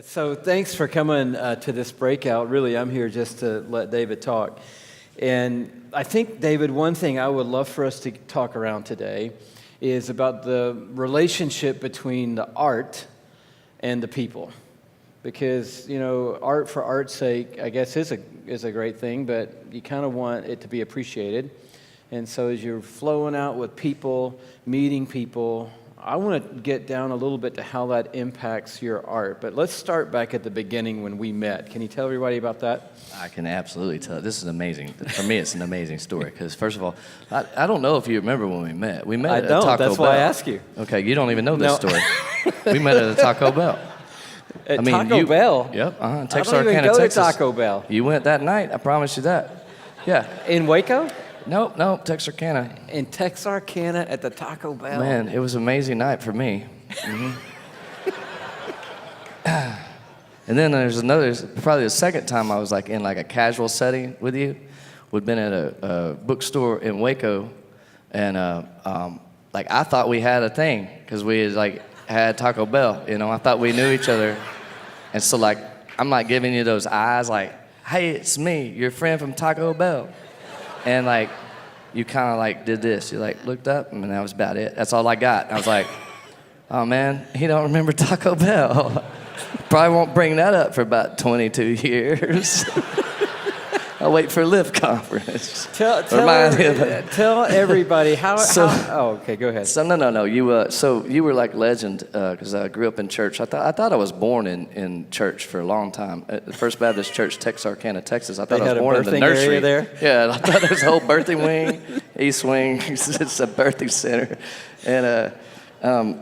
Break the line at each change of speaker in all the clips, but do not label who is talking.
So thanks for coming to this breakout. Really, I'm here just to let David talk. And I think, David, one thing I would love for us to talk around today is about the relationship between the art and the people. Because, you know, art for art's sake, I guess, is a great thing, but you kind of want it to be appreciated. And so as you're flowing out with people, meeting people, I want to get down a little bit to how that impacts your art. But let's start back at the beginning when we met. Can you tell everybody about that?
I can absolutely tell. This is amazing. For me, it's an amazing story because, first of all, I don't know if you remember when we met. We met
I
at
don't.
Taco Bell.
That's why I ask you.
Okay, you don't even know this
No.
story. We met at a Taco Bell.
At Taco Bell?
Yep.
I don't
Texarkana,
even go
Texas.
to Taco Bell.
You went that night. I promise you that. Yeah.
In Waco?
Nope. Texarkana.
In Texarkana at the Taco Bell.
Man, it was an amazing night for me. And then there's probably the second time I was like in like a casual setting with you. We'd been at a bookstore in Waco, and like I thought we had a thing because we had Taco Bell. You know, I thought we knew each other, and so like I'm like giving you those eyes like, hey, it's me, your friend from Taco Bell, and like you kind of like did this. You like looked up, and that was about it. That's all I got. I was like, oh man, he don't remember Taco Bell. Probably won't bring that up for about 22 years. I'll wait for Lift Conference.
Tell everybody how. Okay, go ahead.
So no. You were like legend because I grew up in church. I thought I was born in church for a long time at the First Baptist Church, Texarkana, Texas. I thought I was born in the nursery.
Area there?
Yeah, I thought there was a whole birthing wing, east wing. It's a birthing center, and.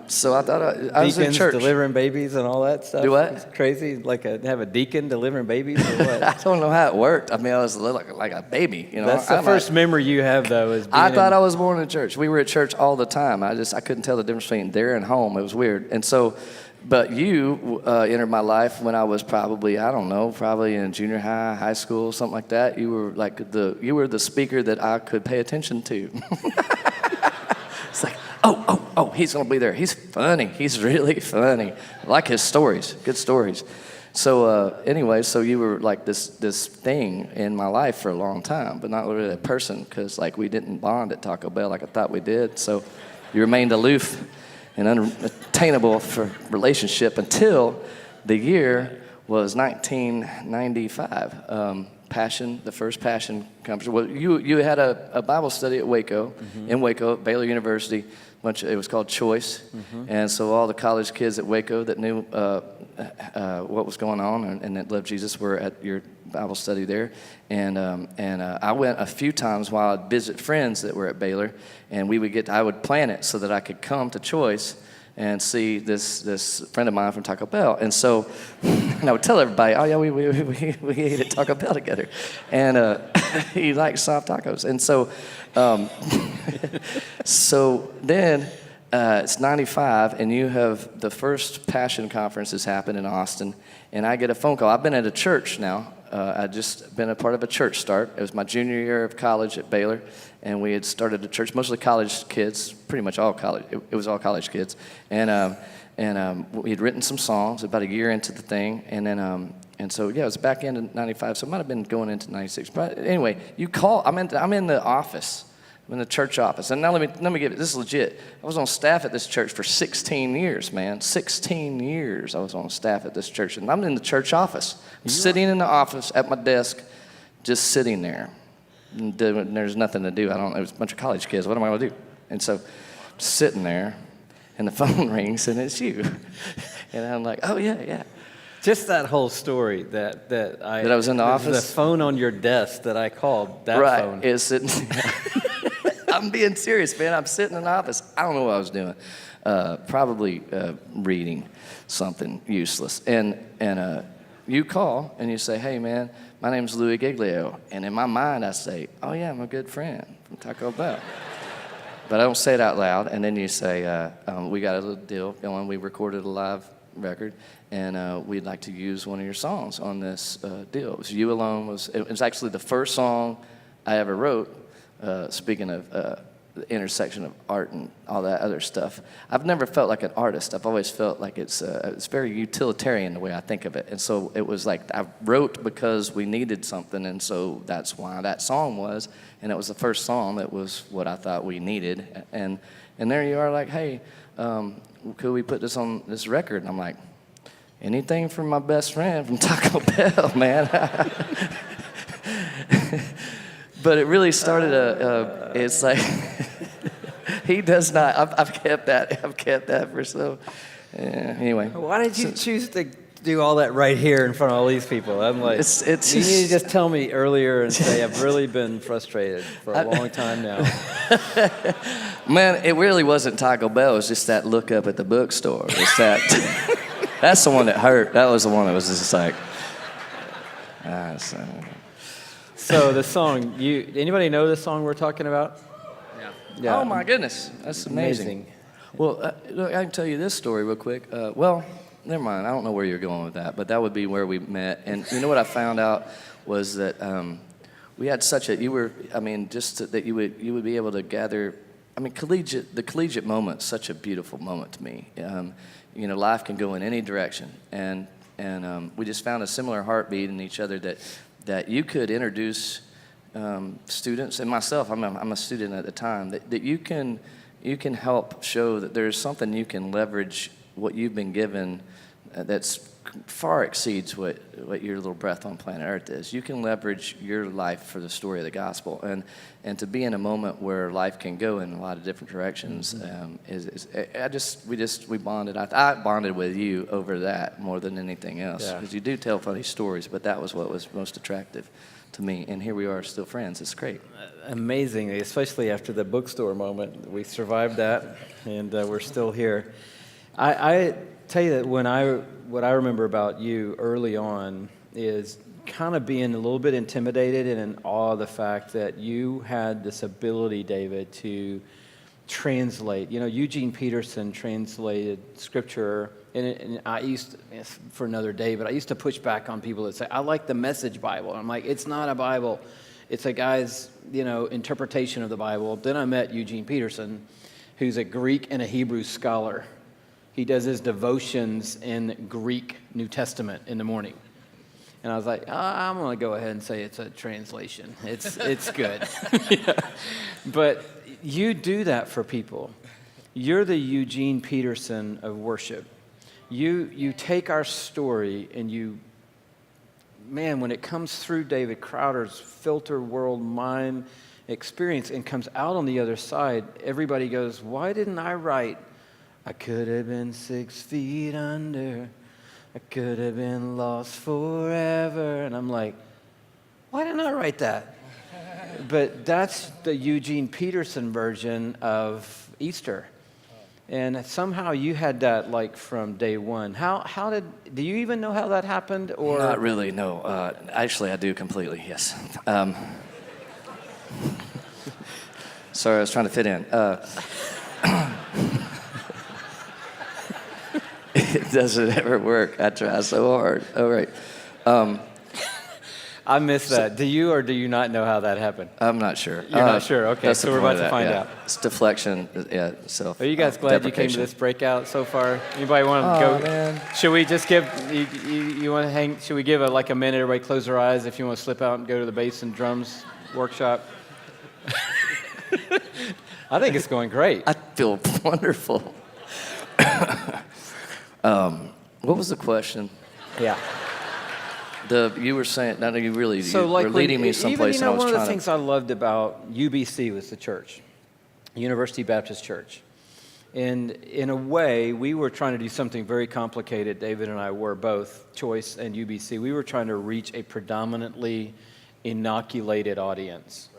So I thought I was in church.
Delivering babies and all that stuff.
Do what?
It's crazy. Have a deacon delivering babies or what?
I don't know how it worked. I mean, I was like a baby. You know.
That's the first memory you have, though. Is
I thought I was born in church. We were at church all the time. I couldn't tell the difference between there and home. It was weird. And so, but you entered my life when I was probably in junior high, high school, something like that. You were you were the speaker that I could pay attention to. It's like, oh, he's going to be there. He's funny. He's really funny. I like his stories, good stories. So anyway, so you were like this thing in my life for a long time, but not really a person because like we didn't bond at Taco Bell like I thought we did. So you remained aloof and unattainable for relationship until the year was 1995. The first Passion conference. Well, you had a Bible study at Waco, in Waco, at Baylor University. It was called Choice, and so all the college kids at Waco that knew what was going on and that loved Jesus were at your Bible study there. And I went a few times while I'd visit friends that were at Baylor, and I would plan it so that I could come to Choice and see this friend of mine from Taco Bell. And so and I would tell everybody, oh yeah, we ate at Taco Bell together. And he likes soft tacos. And so so then it's 95, and you have the first Passion Conference has happened in Austin, and I get a phone call. I've been at a church now. I'd just been a part of a church start. It was my junior year of college at Baylor, and we had started a church, mostly college kids, pretty much all college. It was all college kids. And we had written some songs about a year into the thing, and then it was back into 95, so it might have been going into 96. But anyway, you call. I'm in the office. I'm in the church office. And now let me give it. This is legit. I was on staff at this church for 16 years, man. 16 years I was on staff at this church, and I'm in the church office. I'm sitting in the office at my desk, just sitting there. And there's nothing to do. It was a bunch of college kids. What am I going to do? And so, sitting there, and the phone rings, and it's you. And I'm like, oh yeah.
Just that whole story that I
was in the office.
The phone on your desk that I called. That
right,
phone.
Is sitting. I'm being serious, man. I'm sitting in the office. I don't know what I was doing. Probably reading something useless. And you call and you say, hey man, my name's Louis Giglio. And in my mind I say, oh yeah, I'm a good friend from Taco Bell. But I don't say it out loud. And then you say, we got a little deal going. We recorded a live record, and we'd like to use one of your songs on this deal. It was You Alone. It was actually the first song I ever wrote. Speaking of the intersection of art and all that other stuff. I've never felt like an artist. I've always felt like it's very utilitarian the way I think of it. And so it was like I wrote because we needed something, and so that's why that song was. And it was the first song that was what I thought we needed. And there you are, like, hey, could we put this on this record? And I'm like, anything from my best friend from Taco Bell, man. But it really started it's like, he does not, I've kept that for so, yeah, anyway.
Why did you choose to do all that right here in front of all these people? I'm like,
it's
you need to just tell me earlier and say, I've really been frustrated for a long time now.
Man, it really wasn't Taco Bell, it was just that look up at the bookstore. It's that, that's the one that hurt. That was the one that was just like,
So the song, anybody know the song we're talking about? Yeah.
Oh my goodness, that's amazing. Well, look, I can tell you this story real quick. Well, never mind. I don't know where you're going with that, but that would be where we met. And you know what I found out was that we had such a. That you would be able to gather. I mean, the collegiate moment, such a beautiful moment to me. Life can go in any direction, and we just found a similar heartbeat in each other that you could introduce students, and myself, I'm a student at the time, that you can help show that there's something you can leverage what you've been given that's far exceeds what your little breath on planet Earth is. You can leverage your life for the story of the gospel, and to be in a moment where life can go in a lot of different directions. We bonded. I bonded with you over that more than anything else, because you do tell funny stories, but that was what was most attractive to me, and here we are still friends. It's great.
Amazingly, especially after the bookstore moment, we survived that, and we're still here. I tell you that what I remember about you early on is kind of being a little bit intimidated and in awe of the fact that you had this ability, David, to translate. Eugene Peterson translated scripture, and I used to, for another day, but I used to push back on people that say, I like the Message Bible. I'm like, it's not a Bible. It's a guy's, interpretation of the Bible. Then I met Eugene Peterson, who's a Greek and a Hebrew scholar. He does his devotions in Greek New Testament in the morning. And I was like, I'm going to go ahead and say it's a translation. It's good. Yeah. But you do that for people. You're the Eugene Peterson of worship. You take our story and when it comes through David Crowder's filter world mind experience and comes out on the other side, everybody goes, why didn't I write, I could have been 6 feet under, I could have been lost forever. And I'm like, why didn't I write that? But that's the Eugene Peterson version of Easter. And somehow you had that like from day one. Do you even know how that happened? Or
not really, no. Actually, I do completely, yes. Sorry, I was trying to fit in. It doesn't ever work. I try so hard. All right.
I missed that. Do you or do you not know how that happened?
I'm not sure.
You're not sure? Okay, so we're about to find out.
It's deflection. Yeah,
Are you guys glad you came to this breakout so far? Anybody want to go?
Man.
Should we just give, you want to hang, should we give like a minute, everybody close their eyes if you want to slip out and go to the bass and drums workshop? I think it's going great.
I feel wonderful. What was the question?
Yeah.
You were saying, now you really
so
were leading me someplace,
even,
and I was
one of
trying
the things I loved about UBC was the church, University Baptist Church. And in a way, we were trying to do something very complicated. David and I were both, Choice and UBC. We were trying to reach a predominantly inoculated audience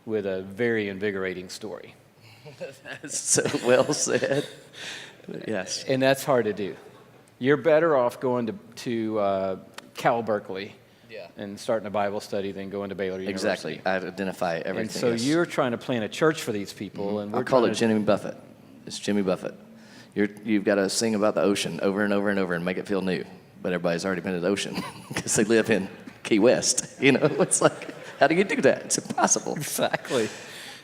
with a very invigorating story.
That's so well said. Yes.
And that's hard to do. You're better off going to Cal Berkeley and starting a Bible study than going to Baylor University.
Exactly. I identify everything.
And so you're trying to plant a church for these people. And
I call it Jimmy Buffett. It's Jimmy Buffett. You've got to sing about the ocean over and over and over and make it feel new. But everybody's already been to the ocean because they live in Key West. It's like, how do you do that? It's impossible.
Exactly.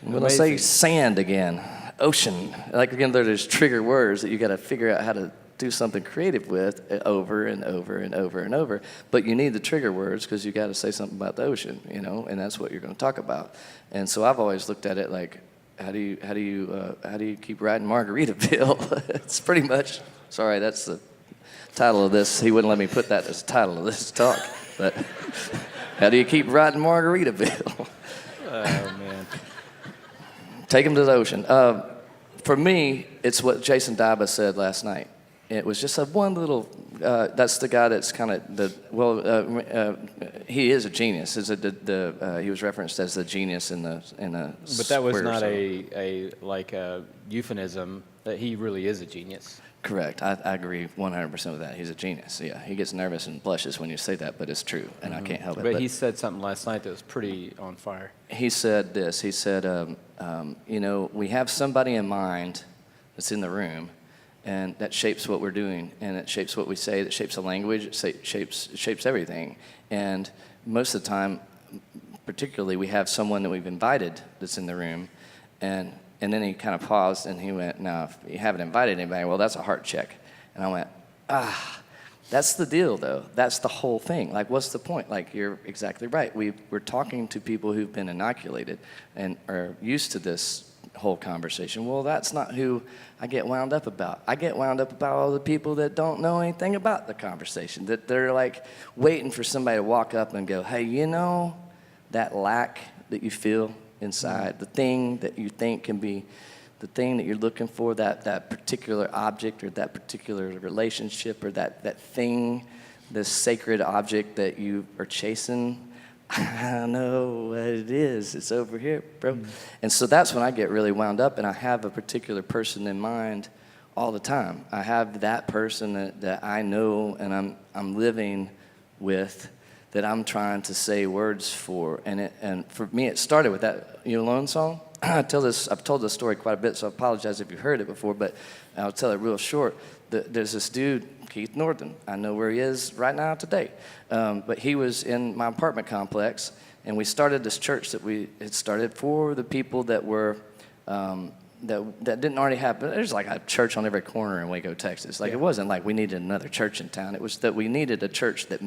I'm going to say sand again, ocean. Like, again, there's trigger words that you got to figure out how to do something creative with over and over and over and over. But you need the trigger words because you got to say something about the ocean, and that's what you're going to talk about. And so I've always looked at it like, how do you keep riding Margaritaville? It's pretty much. Sorry, that's the title of this. He wouldn't let me put that as the title of this talk. But how do you keep riding Margaritaville?
Oh man.
Take him to the ocean. For me, it's what Jason Diba said last night. It was just one little. That's the guy that's kind of he is a genius. He was referenced as the genius in the.
But that was not a euphemism. That he really is a genius.
Correct. I agree 100% with that. He's a genius. Yeah, he gets nervous and blushes when you say that, but it's true, and I can't help it.
But he said something last night that was pretty on fire.
He said this. He said, we have somebody in mind that's in the room, and that shapes what we're doing, and it shapes what we say, that shapes the language, it shapes everything. And most of the time, particularly, we have someone that we've invited that's in the room, and then he kind of paused, and he went, now, if you haven't invited anybody, well, that's a heart check. And I went, that's the deal, though. That's the whole thing. Like, what's the point? Like, you're exactly right. We're talking to people who've been inoculated and are used to this whole conversation. Well, that's not who I get wound up about. I get wound up about all the people that don't know anything about the conversation, that they're, like, waiting for somebody to walk up and go, hey, that lack that you feel inside, the thing that you think can be the thing that you're looking for, that particular object or that particular relationship or that thing, this sacred object that you are chasing. I know what it is. It's over here, bro. And so that's when I get really wound up, and I have a particular person in mind all the time. I have that person that I know and I'm living with, that I'm trying to say words for. And for me, it started with that You Alone song. I've told this story quite a bit, so I apologize if you've heard it before, but I'll tell it real short. There's this dude, Keith Norton. I know where he is right now today. But he was in my apartment complex, and we started this church that we had started for the people that were that didn't already have. But there's like a church on every corner in Waco, Texas. Like, It wasn't like we needed another church in town. It was that we needed a church that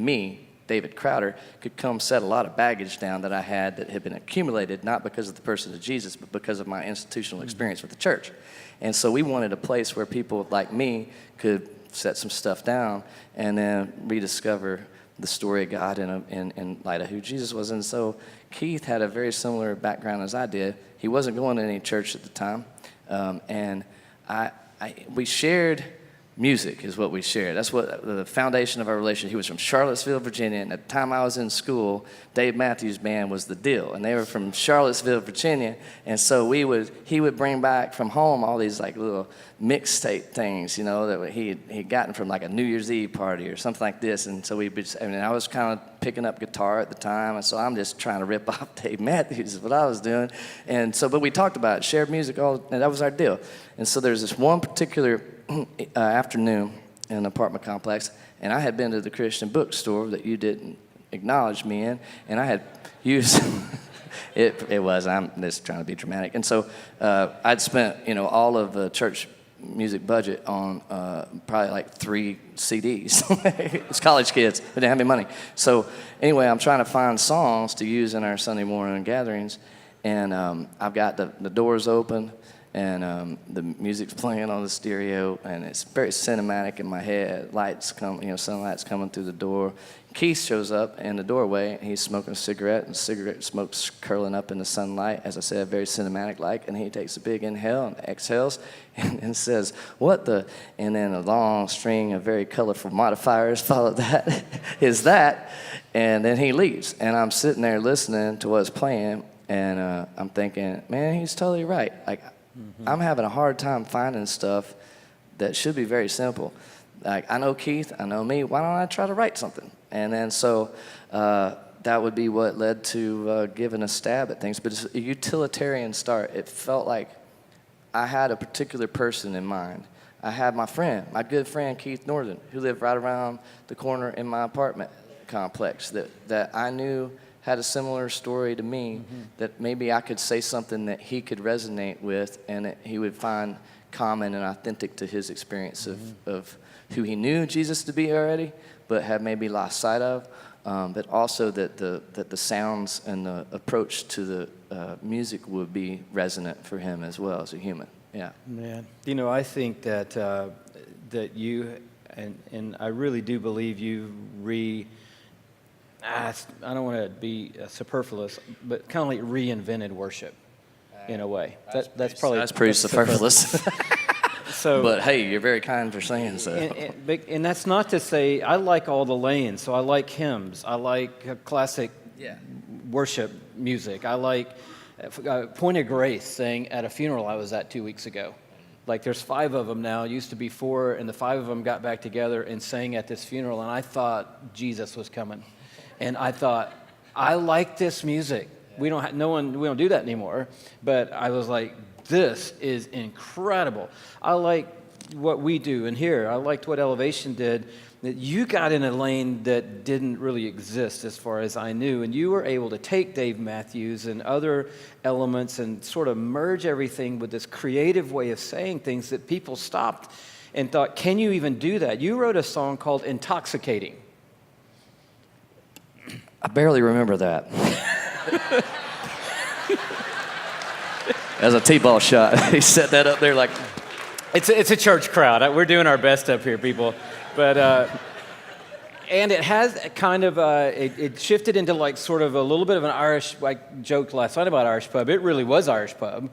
David Crowder, could come set a lot of baggage down that I had that had been accumulated, not because of the person of Jesus, but because of my institutional experience with the church. And so we wanted a place where people like me could set some stuff down and then rediscover the story of God in light of who Jesus was. And so Keith had a very similar background as I did. He wasn't going to any church at the time. And we shared music is what we shared. That's what the foundation of our relationship. He was from Charlottesville, Virginia, and at the time I was in school, Dave Matthews Band was the deal, and they were from Charlottesville, Virginia, and so he would bring back from home all these like little mixtape things, that he'd gotten from like a New Year's Eve party or something like this, and so I was kind of picking up guitar at the time, and so I'm just trying to rip off Dave Matthews is what I was doing, and so but we talked about it, shared music, and that was our deal, and so there's this one particular afternoon in an apartment complex, and I had been to the Christian bookstore that you didn't acknowledge me in, and I had used I'm just trying to be dramatic, and so I'd spent all of the church music budget on probably like 3 CDs. It's college kids, we didn't have any money. So anyway, I'm trying to find songs to use in our Sunday morning gatherings, and I've got the doors open, and the music's playing on the stereo, and it's very cinematic in my head. Lights come, sunlight's coming through the door. Keith shows up in the doorway, and he's smoking a cigarette, and cigarette smoke's curling up in the sunlight, as I said, very cinematic-like, and he takes a big inhale and exhales, and says, "What the?" And then a long string of very colorful modifiers followed that, is that, and then he leaves, and I'm sitting there listening to what's playing, and I'm thinking, man, he's totally right. Like, I'm having a hard time finding stuff that should be very simple. Like, I know Keith, I know me, why don't I try to write something? And then so that would be what led to giving a stab at things. But it's a utilitarian start. It felt like I had a particular person in mind. I had my good friend Keith Norton, who lived right around the corner in my apartment complex, that I knew had a similar story to me, that maybe I could say something that he could resonate with, and that he would find common and authentic to his experience of who he knew Jesus to be already, but had maybe lost sight of. But also that the sounds and the approach to the music would be resonant for him as well as a human. Yeah.
Man, I think that that you and I really do believe you I don't want to be superfluous, but kind of like reinvented worship in a way. That's
pretty superfluous.
So,
but hey, you're very kind for saying so.
And that's not to say I like all the lanes. So I like hymns. I like classic worship music. I like Point of Grace sang at a funeral I was at 2 weeks ago. Like there's 5 of them now. It used to be 4, and the 5 of them got back together and sang at this funeral. And I thought Jesus was coming, and I thought I like this music. We don't do that anymore. But I was like, this is incredible. I like what we do in here. I liked what Elevation did. That you got in a lane that didn't really exist as far as I knew, and you were able to take Dave Matthews and other elements and sort of merge everything with this creative way of saying things that people stopped and thought, can you even do that? You wrote a song called Intoxicating.
I barely remember that. As a T-ball shot. He set that up there like...
It's a church crowd. We're doing our best up here, people. But, and it has kind of, it shifted into like sort of a little bit of an Irish, like joked last night about Irish pub. It really was Irish pub.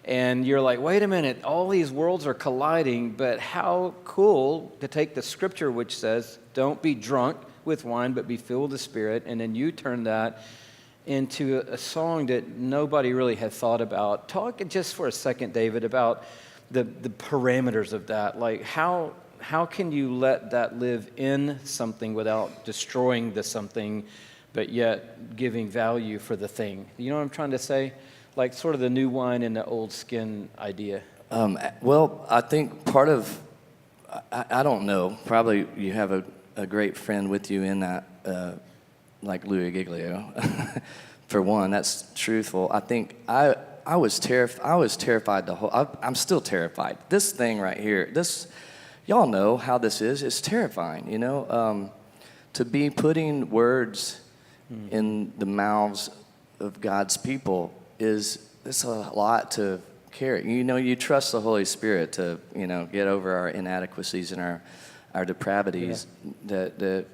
And you're like, wait a minute, all these worlds are colliding, but how cool to take the scripture which says, don't be drunk with wine, but be filled with the Spirit. And then you turn that into a song that nobody really had thought about. Talk just for a second, David, about the parameters of that. Like how can you let that live in something without destroying the something, but yet giving value for the thing? You know what I'm trying to say? Like sort of the new wine and the old skin idea.
Well, I think part of, I don't know, probably you have a great friend with you in that, like Louis Giglio. For one, that's truthful. I think I was terrified I'm still terrified. This thing right here, y'all know how this is. It's terrifying, to be putting words in the mouths of God's people it's a lot to carry. You trust the Holy Spirit to, get over our inadequacies and our depravities. That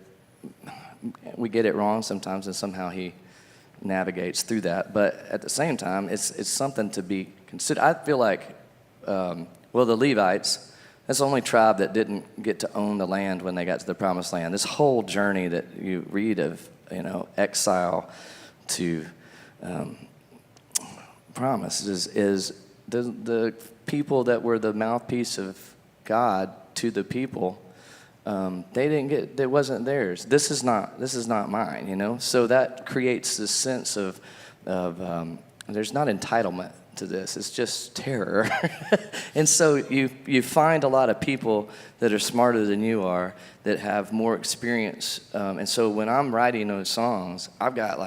we get it wrong sometimes, and somehow He navigates through that. But at the same time, it's something to be considered. I feel like, the Levites, that's the only tribe that didn't get to own the land when they got to the Promised Land. This whole journey that you read of, exile to promise is the people that were the mouthpiece of God to the people. They didn't get, it wasn't theirs. This is not mine, So that creates this sense of there's not entitlement to this. It's just terror. And so you find a lot of people that are smarter than you are, that have more experience. And so when I'm writing those songs, I've got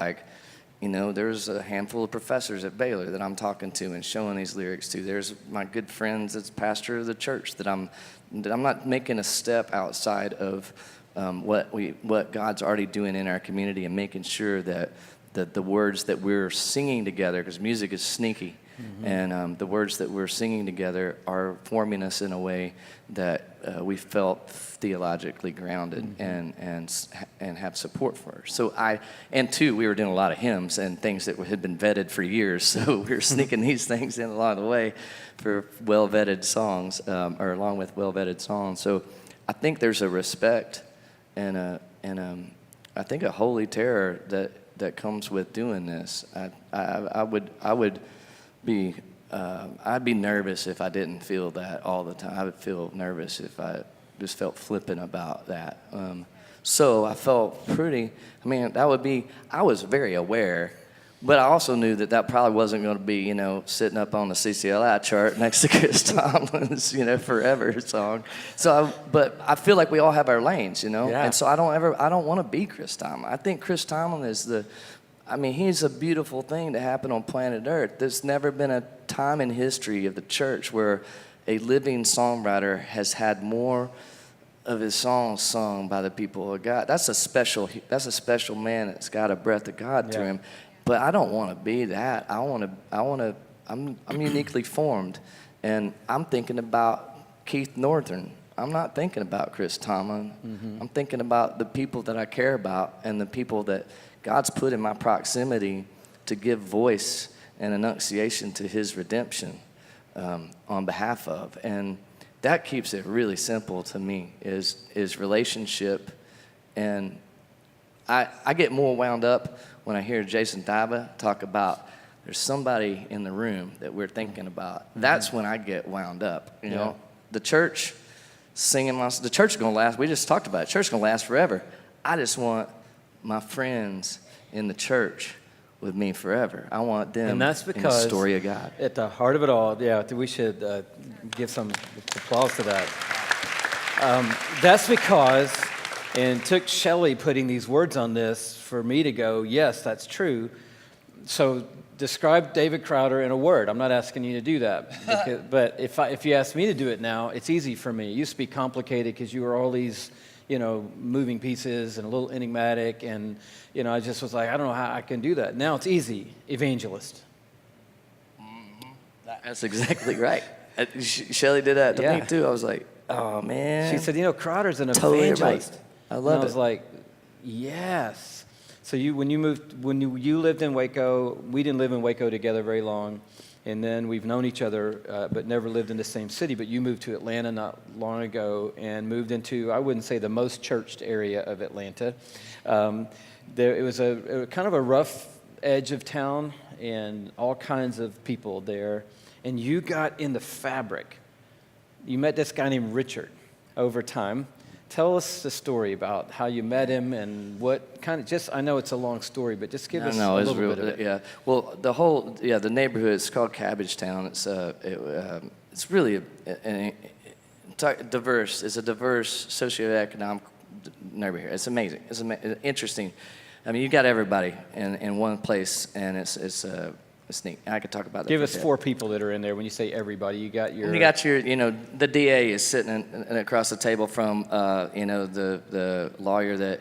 there's a handful of professors at Baylor that I'm talking to and showing these lyrics to. There's my good friends that's pastor of the church that I'm not making a step outside of what God's already doing in our community, and making sure that the words that we're singing together, because music is sneaky, and the words that we're singing together are forming us in a way that we felt theologically grounded and have support for. So we were doing a lot of hymns and things that had been vetted for years. So we were sneaking these things in along the way for well-vetted songs, or along with well-vetted songs. So I think there's a respect and I think a holy terror that comes with doing this. I'd be nervous if I didn't feel that all the time. I would feel nervous if I just felt flippant about that. So I felt I was very aware, but I also knew that probably wasn't going to be, sitting up on the CCLI chart next to Chris Tomlin's, Forever song. But I feel like we all have our lanes,
Yeah.
And so I don't want to be Chris Tomlin. I think Chris Tomlin is I mean, he's a beautiful thing to happen on planet Earth. There's never been a time in history of the church where a living songwriter has had more of his songs sung by the people of God. That's a special man that's got a breath of God through him. But I don't want to be that. I'm uniquely formed, and I'm thinking about Keith Northern. I'm not thinking about Chris Tomlin. Mm-hmm. I'm thinking about the people that I care about and the people that God's put in my proximity to give voice and enunciation to his redemption on behalf of. And that keeps it really simple to me, is relationship. And I get more wound up when I hear Jason Diva talk about there's somebody in the room that we're thinking about. Mm-hmm. That's when I get wound up. You know, the church singing, the church is going to last. We just talked about it. Church is going to last forever. I just want my friends in the church with me forever. I want them
and that's because
in the story of God.
At the heart of it all, we should give some applause to that. That's because, and it took Shelley putting these words on this for me to go, yes, that's true. So describe David Crowder in a word. I'm not asking you to do that. But if you ask me to do it now, it's easy for me. It used to be complicated because you were all these, moving pieces and a little enigmatic. And, I just was like, I don't know how I can do that. Now it's easy. Evangelist.
Mm-hmm. That's exactly right. Shelley did that to me too. I was like, oh, man.
She said, Crowder's an evangelist.
Right. I love it.
I was like, yes. So when you lived in Waco, we didn't live in Waco together very long, and then we've known each other, but never lived in the same city. But you moved to Atlanta not long ago, and moved into, I wouldn't say the most churched area of Atlanta. It was a kind of a rough edge of town, and all kinds of people there. And you got in the fabric. You met this guy named Richard over time. Tell us the story about how you met him and what kind of, I know it's a long story, but just give us a little bit of it.
Yeah. Well, the neighborhood, it's called Cabbage Town. It's really diverse. It's a diverse socioeconomic neighborhood. It's amazing. It's interesting. I mean, you got everybody in one place, and it's neat. I could talk about that.
Give us 4 people that are in there. When you say everybody, you got your...
the DA is sitting across the table from, the lawyer that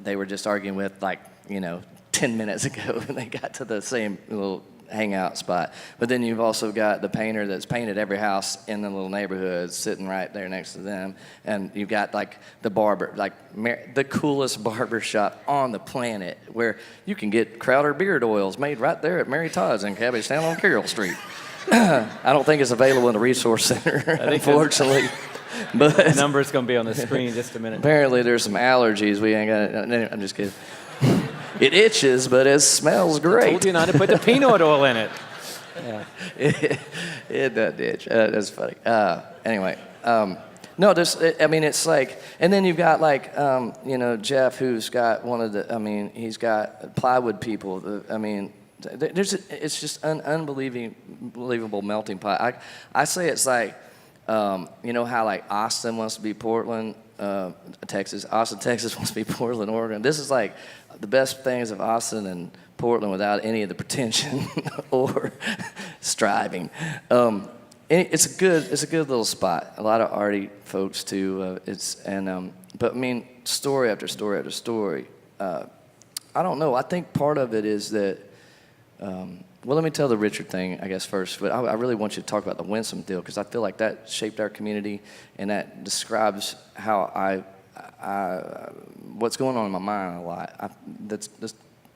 they were just arguing with, 10 minutes ago when they got to the same little hangout spot. But then you've also got the painter that's painted every house in the little neighborhood sitting right there next to them. And you've got the barber, the coolest barber shop on the planet, where you can get Crowder beard oils made right there at Mary Todd's in Cabbage Town on Carroll Street. I don't think it's available in the resource center, unfortunately. But
the number's going to be on the screen in just a minute.
Apparently there's some allergies. We ain't got it. I'm just kidding. It itches, but it smells great.
I told you not to put the peanut oil in it.
Yeah. It doesn't itch. That's funny. Anyway, no, it's and then you've got Jeff, who's got he's got plywood people. It's just an unbelievable melting pot. I say it's how Austin wants to be Portland, Texas. Austin, Texas wants to be Portland, Oregon. This is the best things of Austin and Portland without any of the pretension or striving. It's a good little spot. A lot of arty folks too. But story after story after story. I don't know. I think part of it is that. Let me tell the Richard thing, I guess, first. But I really want you to talk about the Winsome deal, because I feel like that shaped our community, and that describes how what's going on in my mind a lot. That's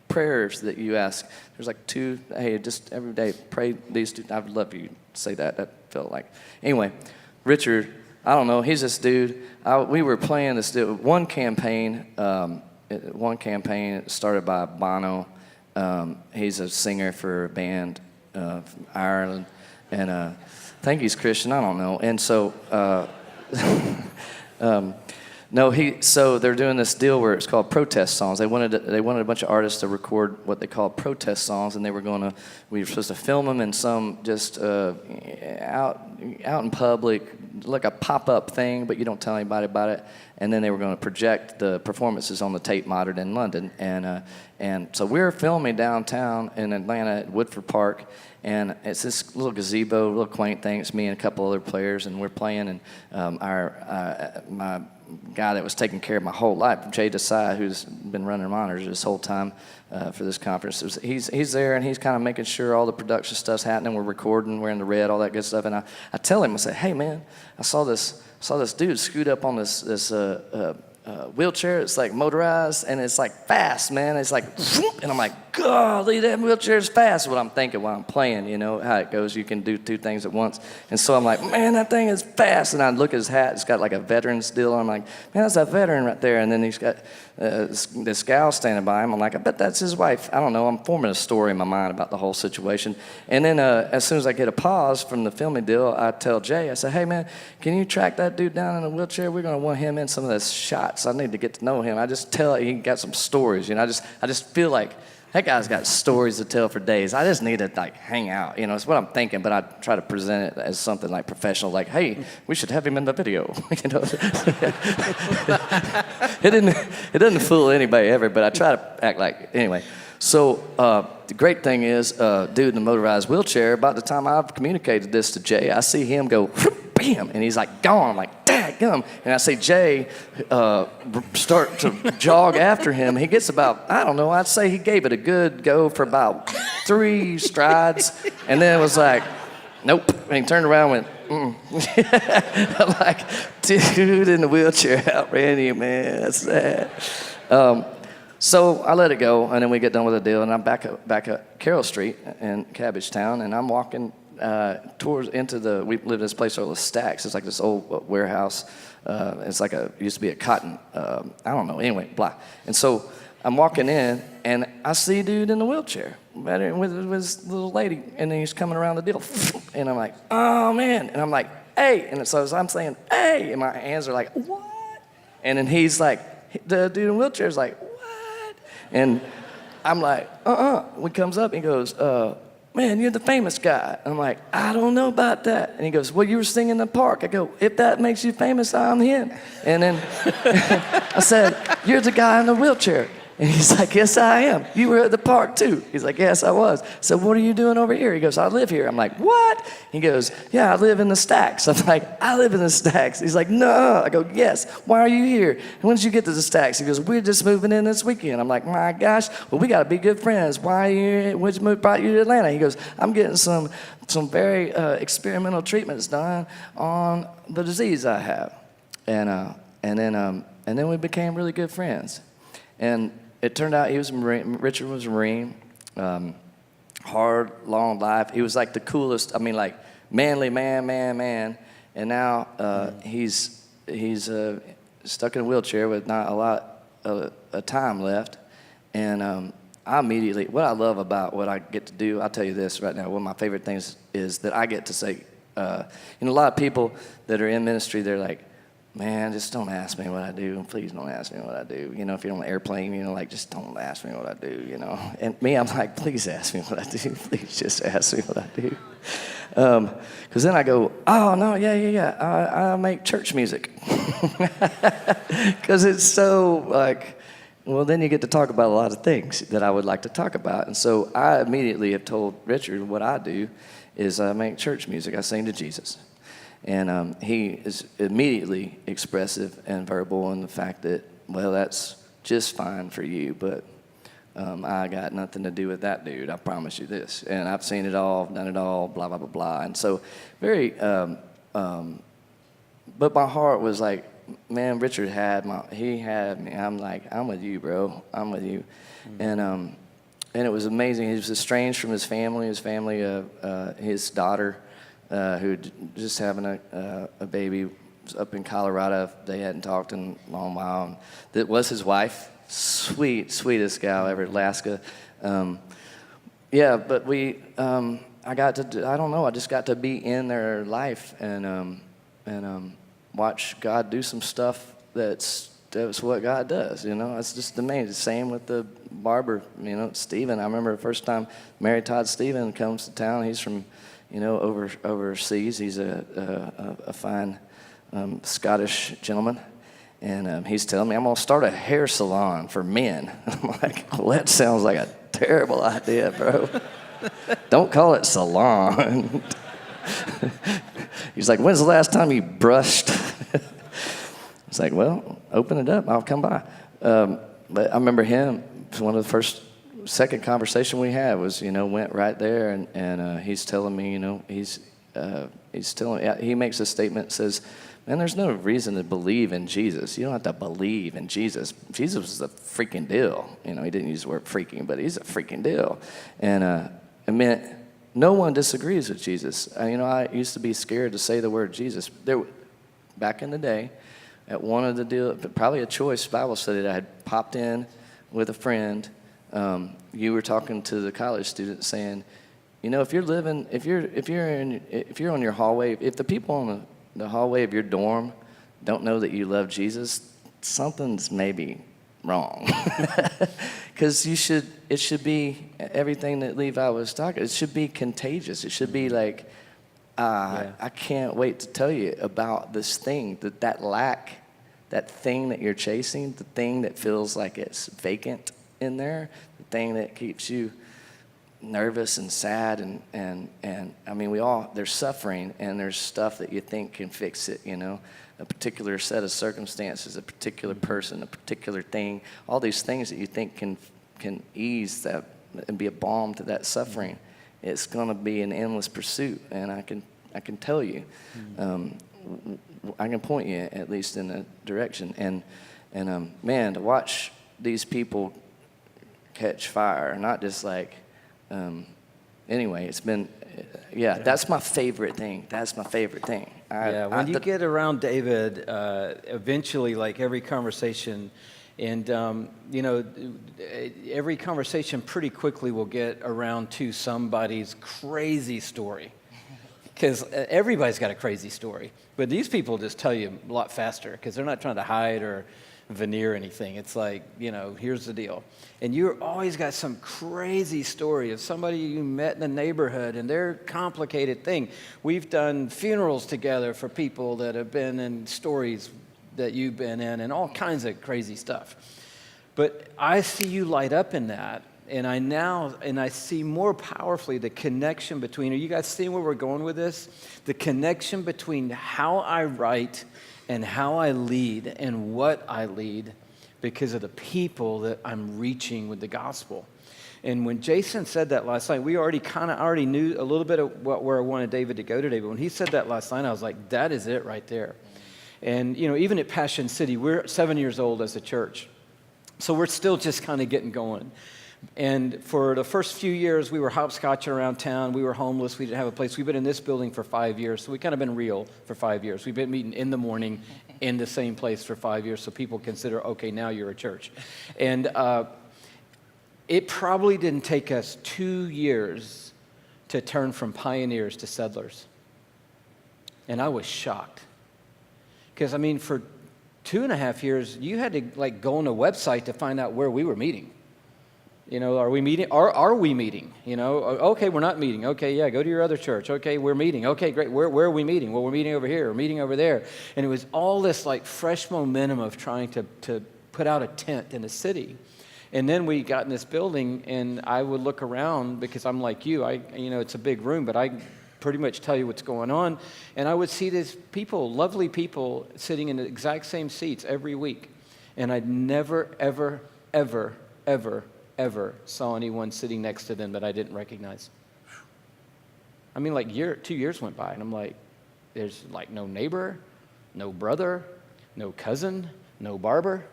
prayers that you ask. There's 2, hey, just every day, pray these 2. I would love for you to say that. That felt like. Anyway, Richard, I don't know, he's this dude. We were playing this deal. One campaign started by Bono. He's a singer for a band from Ireland, and I think he's Christian. I don't know. And so, so they're doing this deal where it's called protest songs. They wanted a bunch of artists to record what they call protest songs, and we were supposed to film them in some just out in public like a pop-up thing, but you don't tell anybody about it. And then they were going to project the performances on the Tate Modern in London. And so we're filming downtown in Atlanta at Woodford Park. And it's this little gazebo, little quaint thing. It's me and a couple other players, and we're playing. And my guy that was taking care of my whole life, Jay Desai, who's been running monitors this whole time for this conference, he's there, and he's kind of making sure all the production stuff's happening. We're recording, we're in the red, all that good stuff. And I tell him, I say, hey man, I saw this dude scoot up on this wheelchair. It's like motorized, and it's like fast, man. It's like, and I'm like, golly, that wheelchair's fast. What I'm thinking while I'm playing, you know how it goes. You can do two things at once. And so I'm like, man, that thing is fast. And I look at his hat. It's got like a veteran's deal on. I'm like, man, that's a veteran right there. And then he's got this gal standing by him. I'm like, I bet that's his wife. I don't know. I'm forming a story in my mind about the whole situation. And then as soon as I get a pause from the filming deal, I tell Jay, I say, hey, man, can you track that dude down in a wheelchair? We're going to want him in some of those shots. I need to get to know him. I just tell he got some stories. You know, I just feel like that guy's got stories to tell for days. I just need to like hang out. You know, it's what I'm thinking, but I try to present it as something like professional, like, hey, we should have him in the video. You know, it doesn't fool anybody ever, but I try to act like anyway. So the great thing is, dude in the motorized wheelchair, about the time I've communicated this to Jay, I see him go, bam, and he's like gone. I'm like, dadgum. And I see Jay start to jog after him. He gets about, I don't know, I'd say he gave it a good go for about 3 strides, and then it was like, nope. And he turned around and went, I'm like, dude in the wheelchair outran you, man. That's sad. So I let it go, and then we get done with the deal, and I'm back at Carroll Street in Cabbagetown, and I'm walking towards we live in this place called the Stacks. It's like this old warehouse. It's like used to be a cotton, I don't know, anyway, blah. And so I'm walking in, and I see a dude in the wheelchair with this little lady, and then he's coming around the deal, and I'm like, oh man, and I'm like, hey, and so as I'm saying, hey, and my hands are like, what? And then he's like, the dude in the wheelchair is like, and I'm like, When he comes up, he goes, man, you're the famous guy. I'm like, I don't know about that. And he goes, well, you were singing in the park. I go, if that makes you famous, I'm him. And then I said, you're the guy in the wheelchair. And he's like, yes, I am. You were at the park too. He's like, yes, I was. So what are you doing over here? He goes, I live here. I'm like, what? He goes, yeah, I live in the Stacks. I'm like, I live in the Stacks. He's like, no. I go, yes. Why are you here? And when did you get to the Stacks? He goes, we're just moving in this weekend. I'm like, my gosh, well, we got to be good friends. Why are you here? What brought you to Atlanta? He goes, I'm getting some very experimental treatments done on the disease I have. And then we became really good friends. And it turned out he was a Marine. Richard was a Marine. Hard, long life. He was like the coolest. I mean, like manly man. And now he's stuck in a wheelchair with not a lot of time left. And what I love about what I get to do, I'll tell you this right now. One of my favorite things is that I get to say, a lot of people that are in ministry, they're like, man, just don't ask me what I do. Please don't ask me what I do. You know, if you're on an airplane, like, just don't ask me what I do, And me, I'm like, please ask me what I do. Please just ask me what I do. Because then I go, oh, no, yeah. I make church music. Because it's so, like, well, then you get to talk about a lot of things that I would like to talk about. And so I immediately have told Richard what I do is I make church music. I sing to Jesus. And he is immediately expressive and verbal in the fact that, well, that's just fine for you, but I got nothing to do with that dude, I promise you this. And I've seen it all, done it all, blah, blah, blah, blah. And so but my heart was like, man, Richard he had me. I'm like, I'm with you, bro. I'm with you. Mm-hmm. And it was amazing. He was estranged from his family, his daughter, who just having a baby up in Colorado. They hadn't talked in a long while. And that was his wife. Sweetest gal ever, Alaska. But I just got to be in their life and watch God do some stuff that's what God does, It's just amazing. Same with the barber, Stephen. I remember the first time Mary Todd Stephen comes to town. He's from overseas. He's a fine Scottish gentleman. And he's telling me, I'm going to start a hair salon for men. I'm like, well, that sounds like a terrible idea, bro. Don't call it salon. He's like, when's the last time you brushed? It's like, well, open it up. I'll come by. But I remember him, one of the second conversation we had was, went right there. And he's telling me, he makes a statement, says, man, there's no reason to believe in Jesus. You don't have to believe in Jesus. Jesus is a freaking deal. He didn't use the word freaking, but he's a freaking deal. And it meant no one disagrees with Jesus. I used to be scared to say the word Jesus. Back in the day, at one of the probably a choice Bible study that I had popped in with a friend, you were talking to the college students saying, if you're on your hallway, if the people on the hallway of your dorm don't know that you love Jesus, something's maybe wrong. Because it should be everything that Levi was talking. It should be contagious. It should be like, I can't wait to tell you about this thing, that thing that you're chasing, the thing that feels like it's vacant in there, the thing that keeps you nervous and sad and there's suffering and there's stuff that you think can fix it, a particular set of circumstances, a particular person, a particular thing, all these things that you think can ease that and be a balm to that suffering. It's going to be an endless pursuit, and I can tell you, I can point you at least in a direction, and man, to watch these people catch fire, not just like. Anyway, it's been, that's my favorite thing. That's my favorite thing.
When you get around David, eventually, like every conversation, and, every conversation pretty quickly will get around to somebody's crazy story. Because everybody's got a crazy story. But these people just tell you a lot faster because they're not trying to hide or veneer anything. It's like, here's the deal. And you always got some crazy story of somebody you met in the neighborhood and their complicated thing. We've done funerals together for people that have been in stories that you've been in and all kinds of crazy stuff. But I see you light up in that. And I see more powerfully the connection between, are you guys seeing where we're going with this? The connection between how I write and how I lead and what I lead because of the people that I'm reaching with the gospel. And when Jason said that last night, we already knew a little bit of where I wanted David to go today. But when he said that last night, I was like, that is it right there. And, even at Passion City, we're 7 years old as a church. So we're still just kind of getting going. And for the first few years, we were hopscotching around town. We were homeless. We didn't have a place. We've been in this building for 5 years, so we've kind of been real for 5 years. We've been meeting in the morning in the same place for 5 years, so people consider, okay, now you're a church. And it probably didn't take us 2 years to turn from pioneers to settlers. And I was shocked. Because, for 2.5 years, you had to go on a website to find out where we were meeting. Are we meeting? Are we meeting? Okay, we're not meeting. Okay, yeah, go to your other church. Okay, we're meeting. Okay, great. Where are we meeting? Well, we're meeting over here. We're meeting over there. And it was all this fresh momentum of trying to put out a tent in a city. And then we got in this building, and I would look around because I'm like you. It's a big room, but I pretty much tell you what's going on. And I would see these people, lovely people, sitting in the exact same seats every week. And I'd never, ever, ever, ever, ever saw anyone sitting next to them that I didn't recognize. 2 years went by, and I'm like, there's no neighbor, no brother, no cousin, no barber,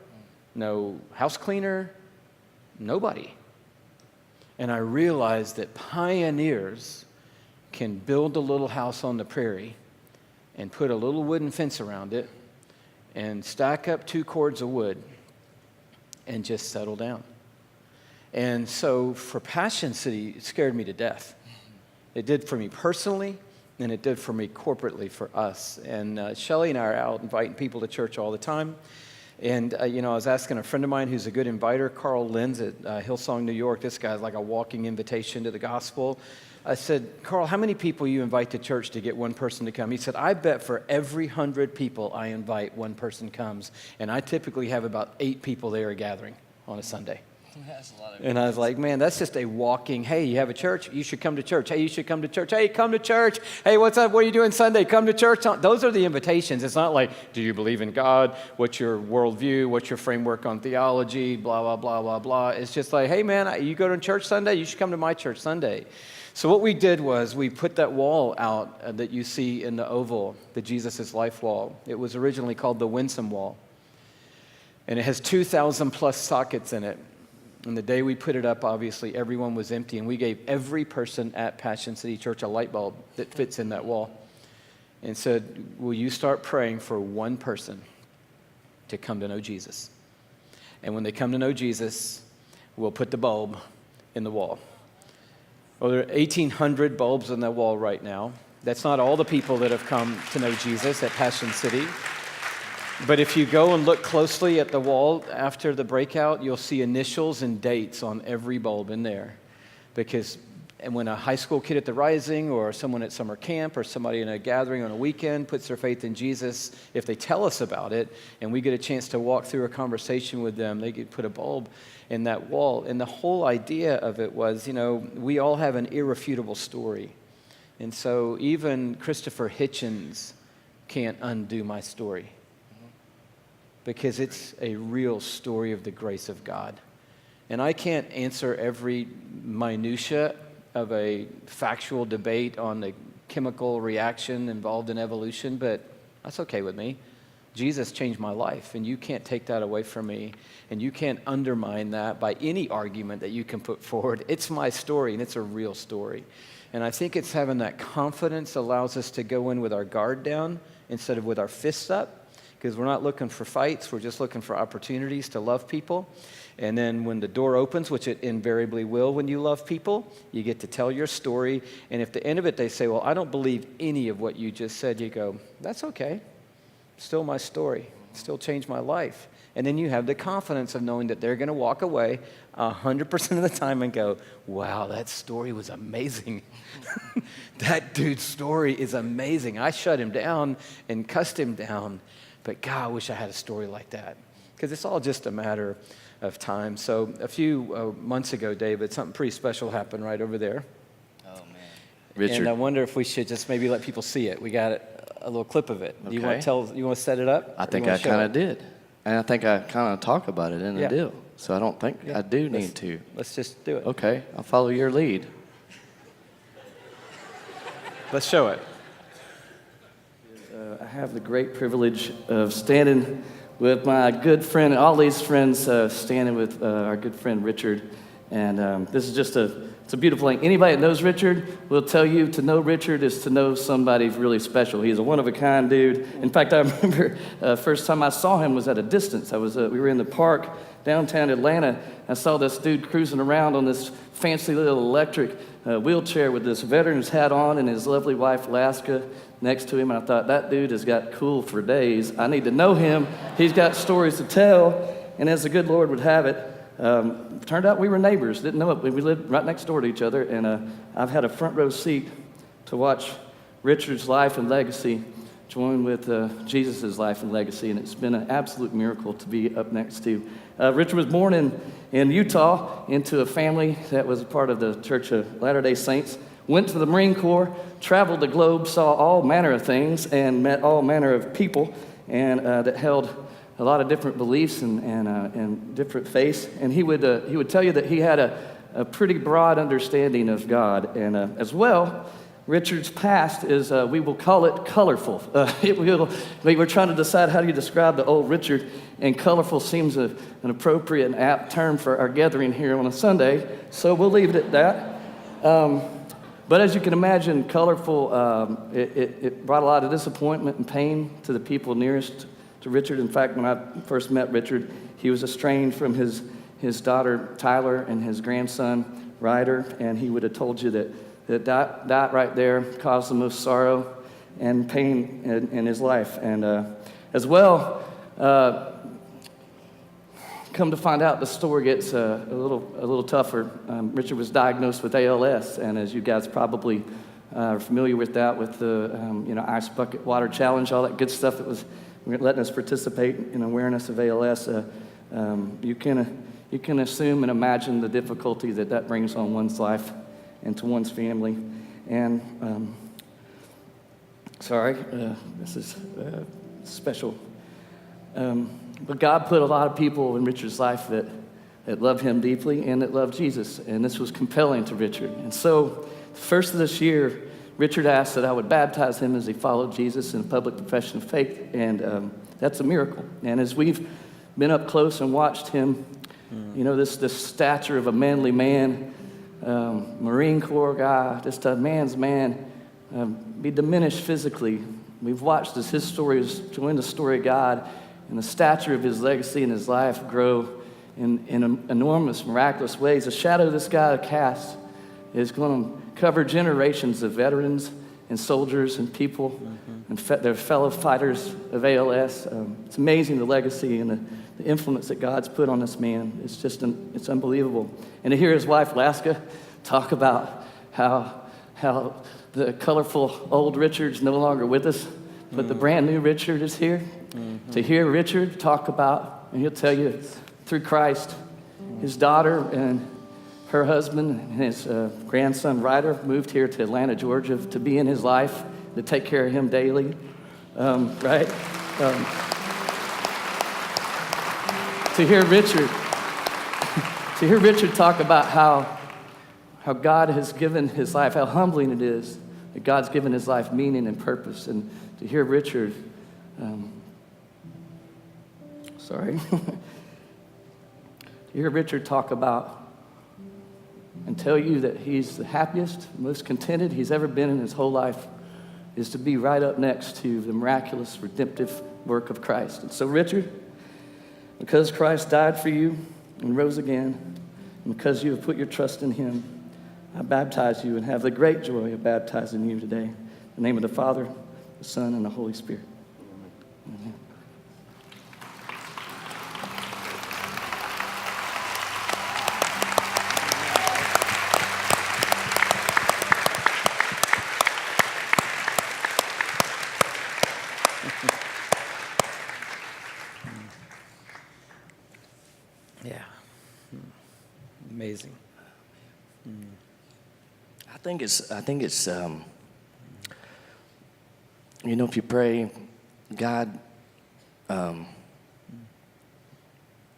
no house cleaner, nobody. And I realized that pioneers can build a little house on the prairie and put a little wooden fence around it and stack up 2 cords of wood and just settle down. And so for Passion City, it scared me to death. It did for me personally, and it did for me corporately for us. And Shelley and I are out inviting people to church all the time. And, I was asking a friend of mine who's a good inviter, Carl Lenz at Hillsong, New York. This guy's like a walking invitation to the gospel. I said, Carl, how many people you invite to church to get one person to come? He said, I bet for every 100 people I invite, one person comes. And I typically have about 8 people there gathering on a Sunday.
That's a lot of
And I was like, man, that's just a walking, hey, you have a church? You should come to church. Hey, you should come to church. Hey, come to church. Hey, what's up? What are you doing Sunday? Come to church. Those are the invitations. It's not like, do you believe in God? What's your worldview? What's your framework on theology? Blah, blah, blah, blah, blah. It's just like, hey, man, you go to church Sunday? You should come to my church Sunday. So what we did was we put that wall out that you see in the oval, the Jesus' Life wall. It was originally called the Winsome Wall. And it has 2,000 plus sockets in it. And the day we put it up, obviously, everyone was empty. And we gave every person at Passion City Church a light bulb that fits in that wall. And said, will you start praying for one person to come to know Jesus? And when they come to know Jesus, we'll put the bulb in the wall. Well, there are 1,800 bulbs on that wall right now. That's not all the people that have come to know Jesus at Passion City. But if you go and look closely at the wall after the breakout, you'll see initials and dates on every bulb in there. Because when a high school kid at the Rising or someone at summer camp or somebody in a gathering on a weekend puts their faith in Jesus, if they tell us about it and we get a chance to walk through a conversation with them, they could put a bulb in that wall. And the whole idea of it was, we all have an irrefutable story. And so even Christopher Hitchens can't undo my story. Because it's a real story of the grace of God. And I can't answer every minutia of a factual debate on the chemical reaction involved in evolution, but that's okay with me. Jesus changed my life, and you can't take that away from me, and you can't undermine that by any argument that you can put forward. It's my story, and it's a real story. And I think it's having that confidence allows us to go in with our guard down instead of with our fists up. Because we're not looking for fights, we're just looking for opportunities to love people. And then when the door opens, which it invariably will when you love people, you get to tell your story. And if at the end of it they say, well, I don't believe any of what you just said, you go, that's okay. Still my story. Still changed my life. And then you have the confidence of knowing that they're going to walk away 100% of the time and go, wow, that story was amazing. That dude's story is amazing. I shut him down and cussed him down. But God, I wish I had a story like that. Because it's all just a matter of time. So a few months ago, David, something pretty special happened right over there.
Oh, man. Richard.
And I wonder if we should just maybe let people see it. We got a little clip of it.
Okay.
You want to set it up?
I think I kind of did. And I think I kind of talk about it in the deal. So I don't think I do need to.
Let's just do it.
Okay, I'll follow your lead.
Let's show it.
I have the great privilege of standing with my good friend, and all these friends standing with our good friend Richard. And this is just it's a beautiful thing. Anybody that knows Richard will tell you to know Richard is to know somebody really special. He's a one-of-a-kind dude. In fact, I remember first time I saw him was at a distance. We were in the park downtown Atlanta. I saw this dude cruising around on this fancy little electric wheelchair with this veteran's hat on and his lovely wife, Laska, next to him. And I thought, that dude has got cool for days. I need to know him. He's got stories to tell. And as the good Lord would have it, turned out we were neighbors. Didn't know it. We lived right next door to each other. And I've had a front row seat to watch Richard's life and legacy join with Jesus' life and legacy. And it's been an absolute miracle to be up next to. Richard was born in Utah into a family that was a part of the Church of Latter-day Saints. Went to the Marine Corps, traveled the globe, saw all manner of things, and met all manner of people, and that held a lot of different beliefs and different faiths. And he would tell you that he had a pretty broad understanding of God. And as well, Richard's past is, we will call it colorful. We were trying to decide how do you describe the old Richard, and colorful seems an appropriate and apt term for our gathering here on a Sunday, so we'll leave it at that. But as you can imagine, colorful, it brought a lot of disappointment and pain to the people nearest to Richard. In fact, when I first met Richard, he was estranged from his daughter, Tyler, and his grandson, Ryder, and he would have told you that right there caused the most sorrow and pain in his life. And as well, come to find out, the story gets a little tougher. Richard was diagnosed with ALS, and as you guys probably are familiar with that, with the ice bucket water challenge, all that good stuff that was letting us participate in awareness of ALS. You can assume and imagine the difficulty that brings on one's life and to one's family. And this is special. But God put a lot of people in Richard's life that loved him deeply and that loved Jesus, and this was compelling to Richard. And so, first of this year, Richard asked that I would baptize him as he followed Jesus in a public profession of faith, and that's a miracle. And as we've been up close and watched him, this stature of a manly man, Marine Corps guy, just a man's man, be diminished physically. We've watched as his story has joined the story of God, and the stature of his legacy and his life grow in enormous, miraculous ways. The shadow this guy casts is going to cover generations of veterans and soldiers and people and their fellow fighters of ALS. It's amazing the legacy and the influence that God's put on this man. It's unbelievable. And to hear his wife, Laska, talk about how the colorful old Richard's no longer with us, but the brand new Richard is here. To hear Richard talk about, and he'll tell you through Christ, his daughter and her husband and his grandson, Ryder, moved here to Atlanta, Georgia, to be in his life, to take care of him daily, right? To hear Richard talk about how God has given his life, how humbling it is that God's given his life meaning and purpose, and to hear Richard, to hear Richard talk about and tell you that he's the happiest, most contented he's ever been in his whole life is to be right up next to the miraculous, redemptive work of Christ. And so, Richard, because Christ died for you and rose again, and because you have put your trust in him, I baptize you and have the great joy of baptizing you today. In the name of the Father, the Son, and the Holy Spirit. Amen.
Yeah. Amazing.
I think it's if you pray, God,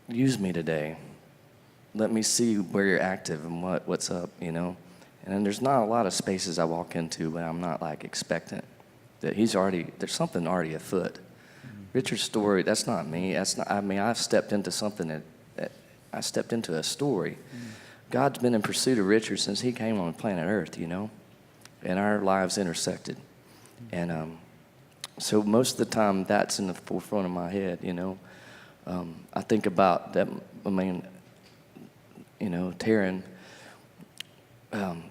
use me today. Let me see where you're active and what's up, And then there's not a lot of spaces I walk into when I'm not like expectant that there's something already afoot. Richard's story, that's not me. I've stepped into something I stepped into a story. God's been in pursuit of Richard since he came on planet Earth, and our lives intersected. And so most of the time, that's in the forefront of my head, I think about that, Taryn,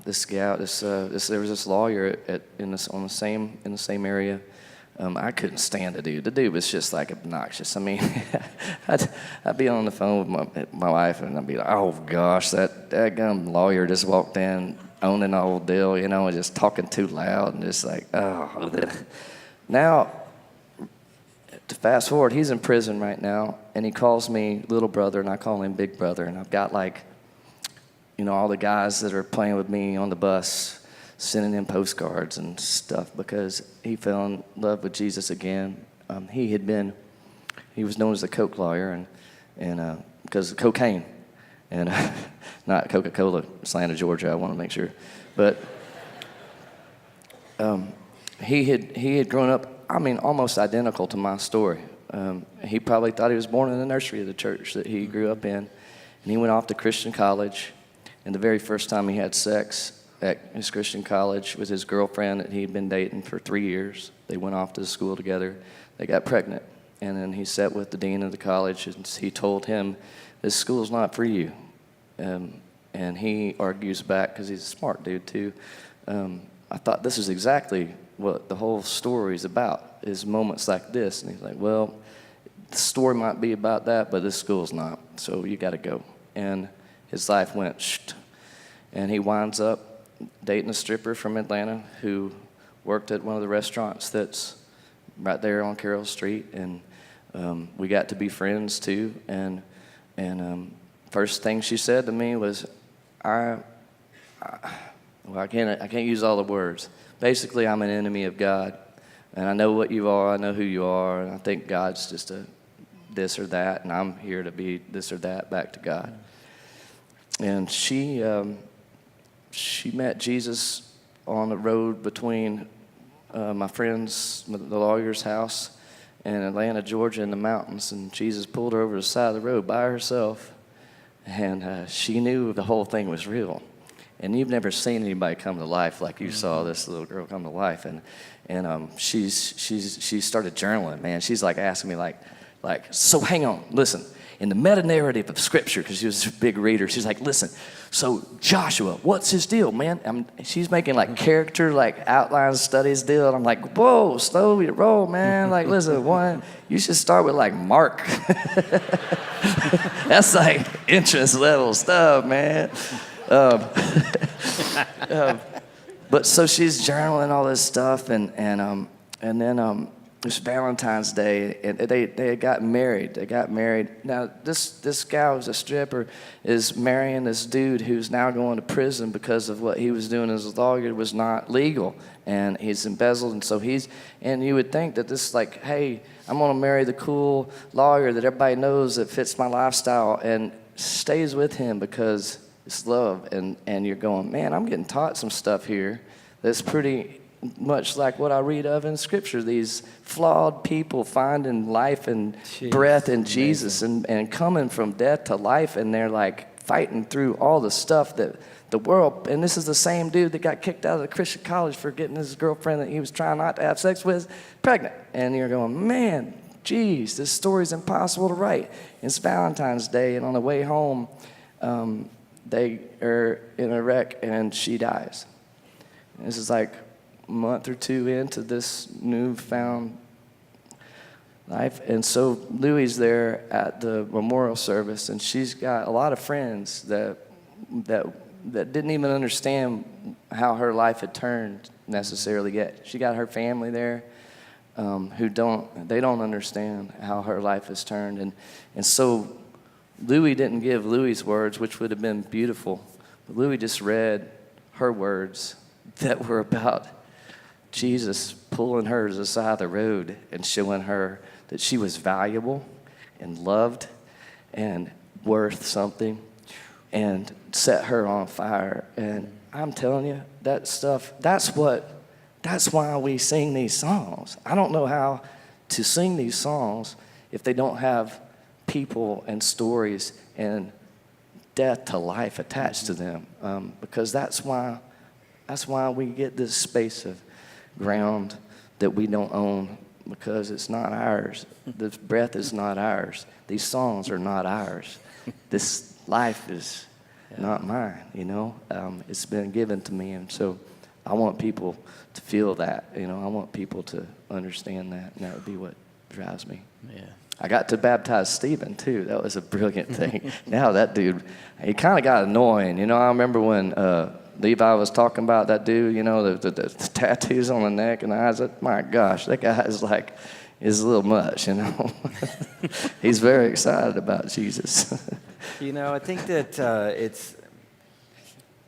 this gal, there was this lawyer in the same area. I couldn't stand the dude. The dude was just like obnoxious. I'd be on the phone with my wife, and I'd be like, "Oh gosh, that gum lawyer just walked in, owning the whole deal, and just talking too loud, and just like, oh." Now, to fast forward, he's in prison right now, and he calls me little brother, and I call him big brother, and I've got all the guys that are playing with me on the bus, sending him postcards and stuff because he fell in love with Jesus again. He was known as the Coke lawyer, and because of cocaine, and not Coca-Cola, Atlanta, Georgia. I want to make sure, but he had grown up. Almost identical to my story. He probably thought he was born in the nursery of the church that he grew up in, and he went off to Christian college. And the very first time he had sex at his Christian college with his girlfriend that he'd been dating for 3 years. They went off to school together. They got pregnant. And then he sat with the dean of the college, and he told him, "This school's not for you." And he argues back because he's a smart dude too. I thought this is exactly what the whole story is about, is moments like this. And he's like, "Well, the story might be about that, but this school's not, so you got to go. And his life went shht, and he winds up dating a stripper from Atlanta who worked at one of the restaurants that's right there on Carroll Street, and we got to be friends too. And first thing she said to me was, I can't use all the words. Basically, I'm an enemy of God, and I know what you are. I know who you are, and I think God's just a this or that, and I'm here to be this or that back to God. And she met Jesus on the road between my friend's, the lawyer's house, and Atlanta, Georgia, in the mountains. And Jesus pulled her over to the side of the road by herself, and she knew the whole thing was real. And you've never seen anybody come to life like you saw this little girl come to life. And she started journaling, man. She's like asking me like, so hang on, listen. In the meta-narrative of Scripture, because she was a big reader, she's like, listen, so Joshua, what's his deal, man? She's making like character, like outline studies deal. And I'm like, whoa, slow your roll, man. Like, listen, you should start with like Mark. That's like interest level stuff, man. But so she's journaling all this stuff, and then it was Valentine's Day, and they had gotten married. They got married. Now, this guy who's a stripper is marrying this dude who's now going to prison because of what he was doing as a lawyer was not legal, and he's embezzled, and so and you would think that this, like, hey, I'm going to marry the cool lawyer that everybody knows that fits my lifestyle, and stays with him because it's love, and you're going, man, I'm getting taught some stuff here that's pretty much like what I read of in Scripture, these flawed people finding life and breath in Jesus and coming from death to life, and they're like fighting through all the stuff that the world, and this is the same dude that got kicked out of the Christian college for getting his girlfriend that he was trying not to have sex with pregnant. And you're going, man, geez, this story's impossible to write. It's Valentine's Day, and on the way home, they are in a wreck, and she dies. And this is like a month or two into this newfound life. And so Louie's there at the memorial service, and she's got a lot of friends that didn't even understand how her life had turned necessarily yet. She got her family there who don't understand how her life has turned. And so Louie didn't give Louie's words, which would have been beautiful. But Louie just read her words that were about Jesus pulling her to the side of the road and showing her that she was valuable and loved and worth something, and set her on fire. And I'm telling you, that stuff, that's why we sing these songs. I don't know how to sing these songs if they don't have people and stories and death to life attached to them, because that's why we get this space of ground that we don't own, because it's not ours. This breath is not ours. These songs are not ours. This life is not mine, you know. It's been given to me, and so I want people to feel that, you know. I want people to understand that, and that would be what drives me.
Yeah.
I got to baptize Stephen, too. That was a brilliant thing. Now that dude, he kind of got annoying. You know, I remember when Levi was talking about that dude, you know, the tattoos on the neck and the eyes. My gosh, that guy is a little much, you know. He's very excited about Jesus.
You know, I think that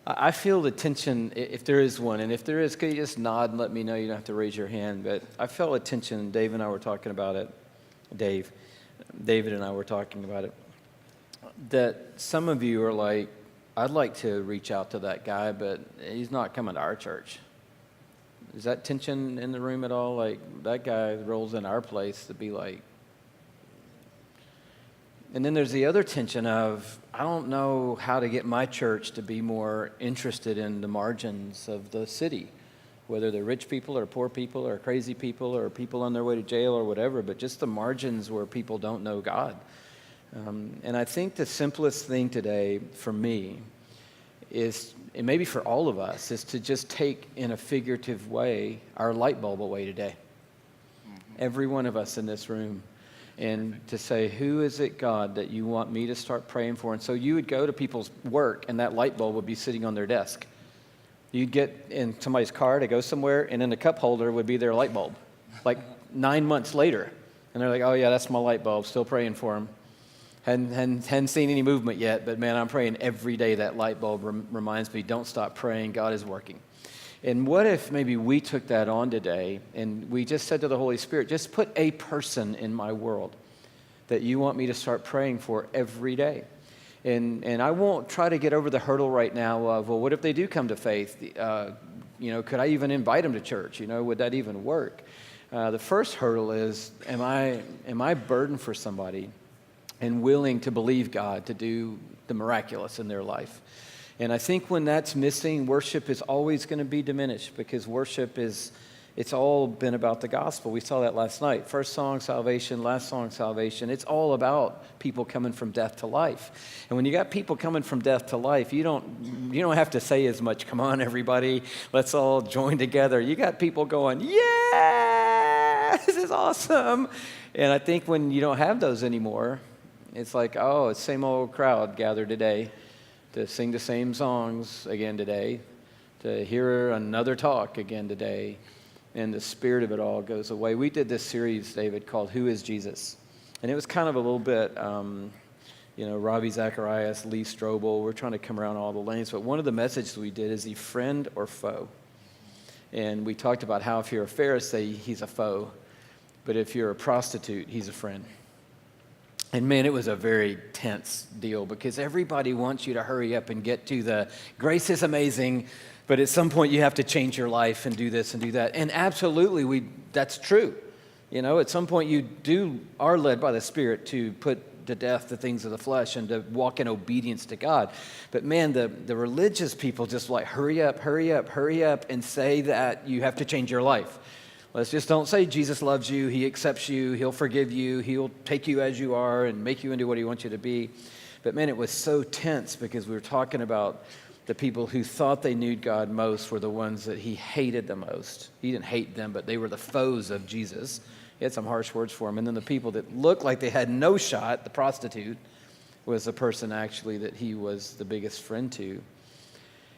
I feel the tension, if there is one, and if there is, could you just nod and let me know? You don't have to raise your hand, but I felt a tension. Dave and I were talking about it. David and I were talking about it, that some of you are like, I'd like to reach out to that guy, but he's not coming to our church. Is that tension in the room at all? Like, that guy rolls in our place to be like. And then there's the other tension of, I don't know how to get my church to be more interested in the margins of the city, whether they're rich people or poor people or crazy people or people on their way to jail or whatever, but just the margins where people don't know God. And I think the simplest thing today for me is, and maybe for all of us, is to just take in a figurative way our light bulb away today. Mm-hmm. Every one of us in this room. and to say, who is it, God, that you want me to start praying for? And so you would go to people's work, and that light bulb would be sitting on their desk. You'd get in somebody's car to go somewhere, and in the cup holder would be their light bulb, like 9 months later. And they're like, oh, yeah, that's my light bulb, still praying for them. Hadn't seen any movement yet, but man, I'm praying every day. That light bulb reminds me, don't stop praying, God is working. And what if maybe we took that on today and we just said to the Holy Spirit, just put a person in my world that you want me to start praying for every day. And I won't try to get over the hurdle right now of, well, what if they do come to faith? Could I even invite them to church? Would that even work? The first hurdle is, am I burdened for somebody and willing to believe God to do the miraculous in their life? And I think when that's missing, worship is always going to be diminished, because worship it's all been about the gospel. We saw that last night. First song, salvation. Last song, salvation. It's all about people coming from death to life. And when you got people coming from death to life, you don't have to say as much, come on, everybody, let's all join together. You got people going, yeah, this is awesome. And I think when you don't have those anymore, it's like, oh, it's the same old crowd gathered today to sing the same songs again today, to hear another talk again today, and the spirit of it all goes away. We did this series, David, called Who is Jesus? And it was kind of a little bit, Ravi Zacharias, Lee Strobel, we're trying to come around all the lanes, but one of the messages we did is he friend or foe? And we talked about how if you're a Pharisee, he's a foe, but if you're a prostitute, he's a friend. And man, it was a very tense deal, because everybody wants you to hurry up and get to the grace is amazing, but at some point you have to change your life and do this and do that. And absolutely, that's true. At some point you are led by the Spirit to put to death the things of the flesh and to walk in obedience to God. But man, the religious people just like, hurry up, hurry up, hurry up, and say that you have to change your life. Let's just don't say Jesus loves you, he accepts you, he'll forgive you, he'll take you as you are and make you into what he wants you to be. But man, it was so tense, because we were talking about the people who thought they knew God most were the ones that he hated the most. He didn't hate them, but they were the foes of Jesus. He had some harsh words for them. And then the people that looked like they had no shot, the prostitute, was the person actually that he was the biggest friend to.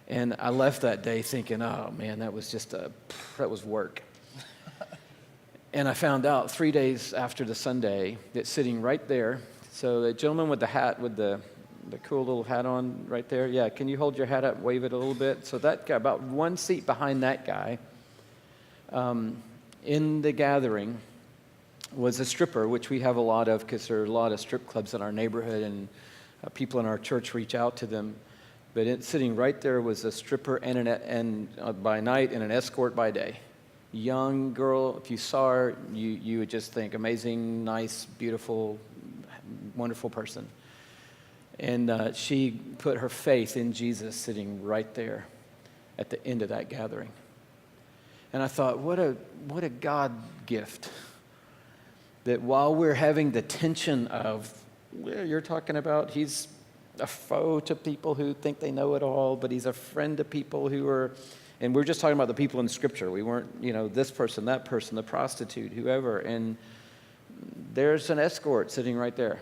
And I left that day thinking, oh man, that was work. And I found out 3 days after the Sunday that sitting right there, so the gentleman with the hat, with the cool little hat on right there, yeah, can you hold your hat up, wave it a little bit? So that guy, about one seat behind that guy, in the gathering was a stripper, which we have a lot of because there are a lot of strip clubs in our neighborhood, and people in our church reach out to them. But sitting right there was a stripper and by night and an escort by day. Young girl, if you saw her, you would just think amazing, nice, beautiful, wonderful person. And she put her faith in Jesus sitting right there at the end of that gathering. And I thought, what a God gift, that while we're having the tension of, well, you're talking about he's a foe to people who think they know it all, but he's a friend to people who are. And we're just talking about the people in Scripture. We weren't, this person, that person, the prostitute, whoever. And there's an escort sitting right there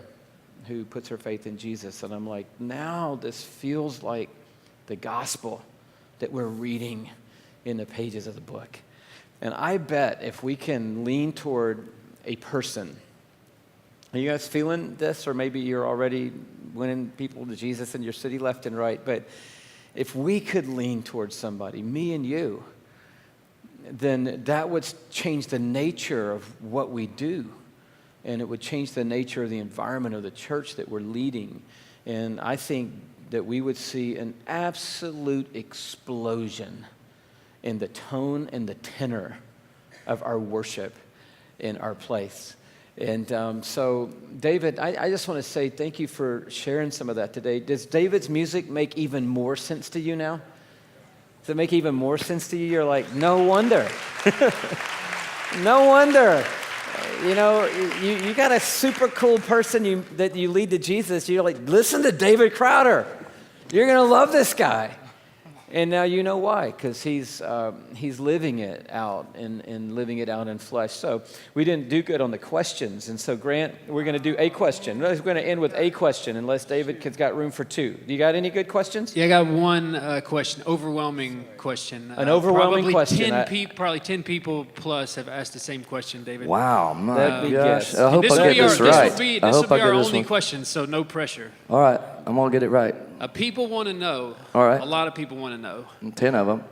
who puts her faith in Jesus. And I'm like, now this feels like the gospel that we're reading in the pages of the book. And I bet if we can lean toward a person, are you guys feeling this? Or maybe you're already winning people to Jesus in your city left and right. But if we could lean towards somebody, me and you, then that would change the nature of what we do. And it would change the nature of the environment of the church that we're leading. And I think that we would see an absolute explosion in the tone and the tenor of our worship in our place. And so, David, I just want to say thank you for sharing some of that today. Does David's music make even more sense to you now? Does it make even more sense to you? You're like, no wonder. No wonder. You got a super cool person that you lead to Jesus. You're like, listen to David Crowder. You're going to love this guy. And now you know why, because he's living it out and living it out in flesh. So we didn't do good on the questions. And so, Grant, we're going to do a question. We're going to end with a question, unless David has got room for two. You got any good questions?
Yeah, I got one question, overwhelming question.
An overwhelming question.
Probably 10 people plus have asked the same question, David.
Wow, my
That'd be
gosh.
good.
I hope I get this right.
This will be our only question, so no pressure.
All right, I'm going to get it right.
People want to know,
all right.
A lot of people want to know.
10 of them.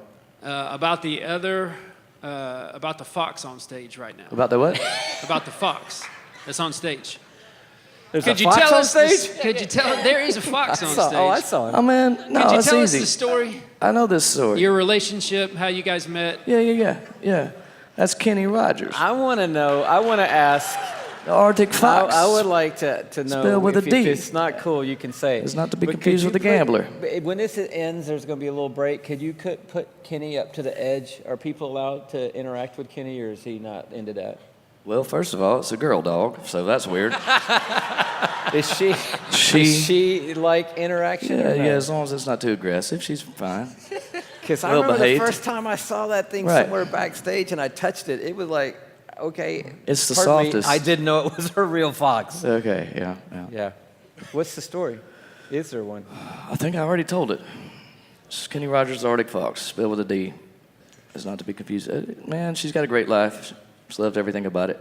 About the fox on stage right now.
About the what?
About the fox that's on stage.
There's a fox on stage?
Could you tell? There is a fox on stage.
Oh, I saw him.
Oh, man, no,
Could you
it's
tell
easy.
us the story?
I know this story.
Your relationship, how you guys met?
Yeah. That's Kenny Rogers.
I want to ask.
The Arctic Fox.
I would like to know.
Spelled with a D.
If it's not cool, you can say it.
It's not to be
But
confused
could
with
you
the gambler.
When this ends, there's going to be a little break. Could you put Kenny up to the edge? Are people allowed to interact with Kenny, or is he not into that?
Well, first of all, it's a girl dog, so that's weird.
Is she like interaction?
Yeah,
or no?
as long as it's not too aggressive, she's fine.
Because I
Well
remember
behaved.
the first time I saw that thing
Right.
somewhere backstage and I touched it, it was like, okay.
It's the
pardon me,
softest.
I didn't know it was her real fox.
Okay, yeah.
Yeah. What's the story? Is there one?
I think I already told it. It's Kenny Rogers' Arctic Fox, spelled with a D. It's not to be confused. Man, she's got a great life. She loved everything about it.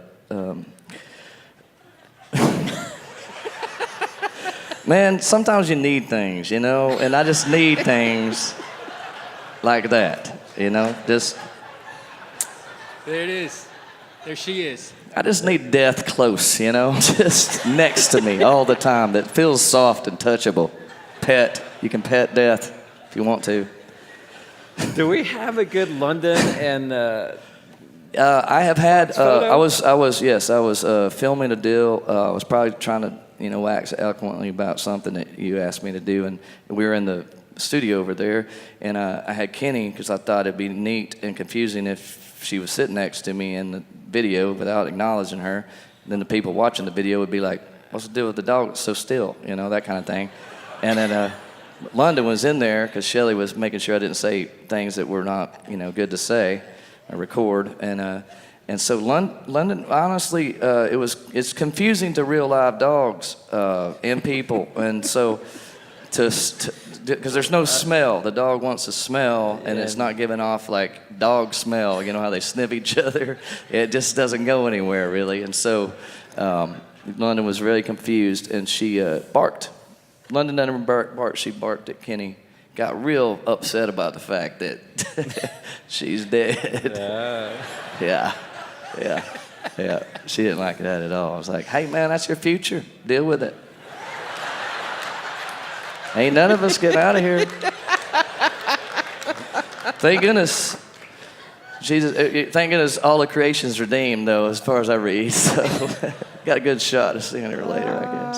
Man, sometimes you need things, and I just need things like that, just...
There it is. There she is.
I just need death close, just next to me all the time. That feels soft and touchable. Pet. You can pet death if you want to.
Do we have a good London and
I have had. I was
photo?
filming a deal. I was probably trying to wax eloquently about something that you asked me to do, and we were in the studio over there, and I had Kenny because I thought it'd be neat and confusing if she was sitting next to me in the video without acknowledging her. Then the people watching the video would be like, "What's the deal with the dog that's so still?" That kind of thing. And then London was in there because Shelley was making sure I didn't say things that were not good to say or record. And so London, honestly, it's confusing to real live dogs and people. And so because there's no smell. The dog wants to smell, and it's not giving off like dog smell. You know how they sniff each other? It just doesn't go anywhere, really. And so London was really confused, and she barked. London doesn't bark. She barked at Kenny. Got real upset about the fact that she's dead. Yeah. She didn't like that at all. I was like, hey, man, that's your future. Deal with it. Ain't none of us getting out of here. Thank goodness. Thank goodness all the creation's redeemed, though, as far as I read. So got a good shot of seeing her later, I guess.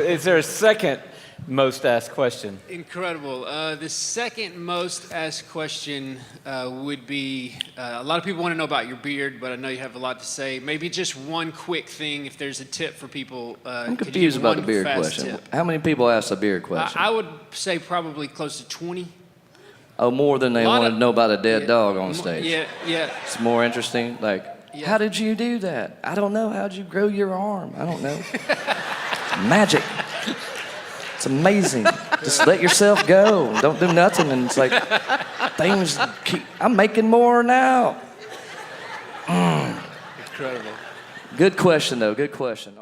Is there a second most asked question?
Incredible. The second most asked question would be, a lot of people want to know about your beard, but I know you have a lot to say. Maybe just one quick thing, if there's a tip for people.
I'm confused about the beard question.
Tip.
How many people ask the beard question?
I would say probably close to 20.
Oh, more than they want to know about a dead dog on stage.
Yeah.
It's more interesting. Like, how did you do that? I don't know. How'd you grow your arm? I don't know. Magic. It's amazing. Just let yourself go. Don't do nothing. And it's like, I'm making more now.
Incredible.
Good question, though. Good question.